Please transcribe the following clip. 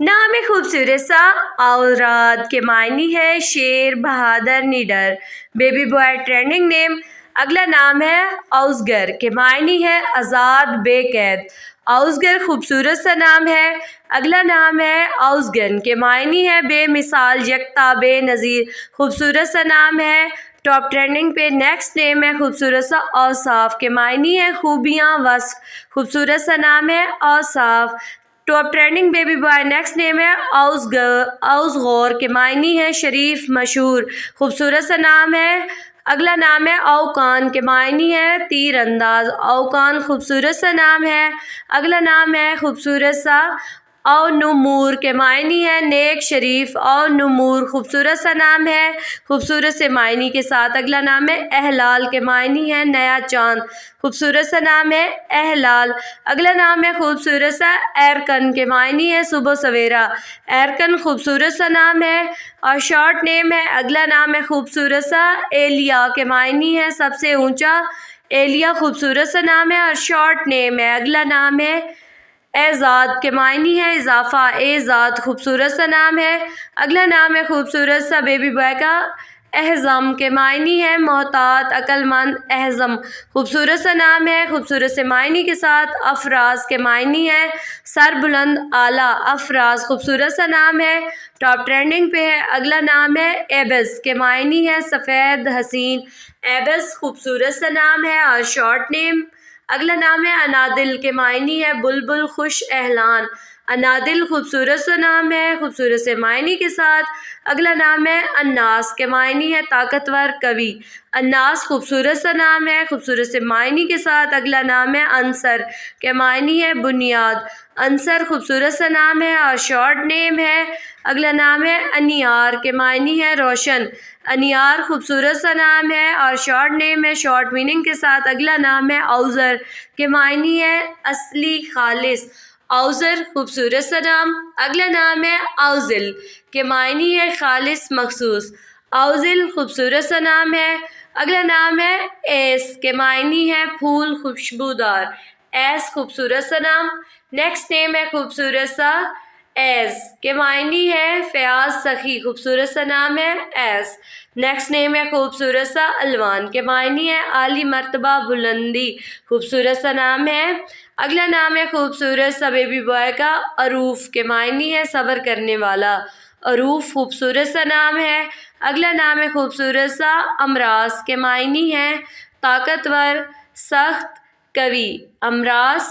نام خوبصورت سا اوراد کے معنی ہے شیر، بہادر، نڈر۔ بیبی بوائے ٹرینڈنگ نیم۔ اگلا نام ہے اوزگر کے معنی ہے آزاد، بے قید۔ اوزگر خوبصورت سا نام ہے۔ اگلا نام ہے اوزگن کے معنی ہے بے مثال، یکتا، بے نظیر۔ خوبصورت سا نام ہے۔ ٹاپ ٹرینڈنگ پہ نیکسٹ نیم ہے خوبصورت سا اوصاف کے معنی ہے خوبیاں، وصف۔ خوبصورت سا نام ہے Ausaf. Top trending baby boy next name ہے اوزغور کے معنی ہے شریف، مشہور۔ خوبصورت سا نام ہے۔ اگلا نام ہے اوقان کے معنی ہے تیر انداز۔ اوقان خوبصورت سا نام ہے۔ اگلا نام ہے خوبصورت سا او نمور کے معنی ہے نیک، شریف۔ او نمور خوبصورت سا نام ہے۔ خوبصورت سے معنی کے ساتھ اگلا نام ہے اہلال کے معنی ہے نیا چاند۔ خوبصورت سا نام ہے اہلال۔ اگلا نام ہے خوبصورت سا ایرکن کے معنی ہے صبح سویرا۔ ایرکن خوبصورت سا نام ہے اور شارٹ نیم ہے۔ اگلا نام ہے خوبصورت سا ایلیا کے معنی ہے سب سے اونچا۔ ایلیا خوبصورت سا نام ہے اور شارٹ نیم ہے۔ اگلا نام ہے ایزاد کے معنی ہے اضافہ۔ ایزاد خوبصورت سا نام ہے۔ اگلا نام ہے خوبصورت سا بیبی بوائے کا احزم کے معنی ہے محتاط، عقل مند۔ احزم خوبصورت سا نام ہے۔ خوبصورت سے معنی کے ساتھ افراز کے معنی ہے سر بلند، اعلیٰ۔ افراز خوبصورت سا نام ہے۔ ٹاپ ٹرینڈنگ پہ ہے۔ اگلا نام ہے ایبز کے معنی ہے سفید، حسین۔ ایبز خوبصورت سا نام ہے اور شارٹ نیم۔ اگلا نام ہے انادل کے معنی ہے بلبل، خوش اعلان۔ انادل خوبصورت سا نام ہے خوبصورت سے معنی کے ساتھ۔ اگلا نام ہے اناس کے معنی ہے طاقتور، قوی۔ اناس خوبصورت سا نام ہے خوبصورت سے معنی کے ساتھ۔ اگلا نام ہے عنصر کے معنی ہے بنیاد۔ عنصر خوبصورت سا نام ہے اور شارٹ نیم ہے۔ اگلا نام ہے انیار کے معنی ہے روشن۔ انیار خوبصورت سا نام ہے اور شارٹ نیم ہے شارٹ میننگ کے ساتھ۔ اگلا نام ہے اوزر کے معنی ہے اصلی، خالص۔ اوزر خوبصورت سا نام۔ اگلا نام ہے اوزل کے معنی ہے خالص، مخصوص۔ اوزل خوبصورت سا نام ہے۔ اگلا نام ہے ایس کے معنی ہے پھول، خوشبودار۔ ایس خوبصورت سا نام۔ نیکسٹ نیم ہے خوبصورت سا ایس کے معنی ہے فیاض، سخی۔ خوبصورت سا نام ہے ایس۔ نیکسٹ نیم ہے خوبصورت سا الوان کے معنی ہے عالی، مرتبہ، بلندی۔ خوبصورت سا نام ہے۔ اگلا نام ہے خوبصورت سا بیبی بوائے کا عروف کے معنی ہے صبر کرنے والا۔ عروف خوبصورت سا نام ہے۔ اگلا نام ہے خوبصورت سا امراض کے معنی ہے طاقتور، سخت، قوی۔ امراض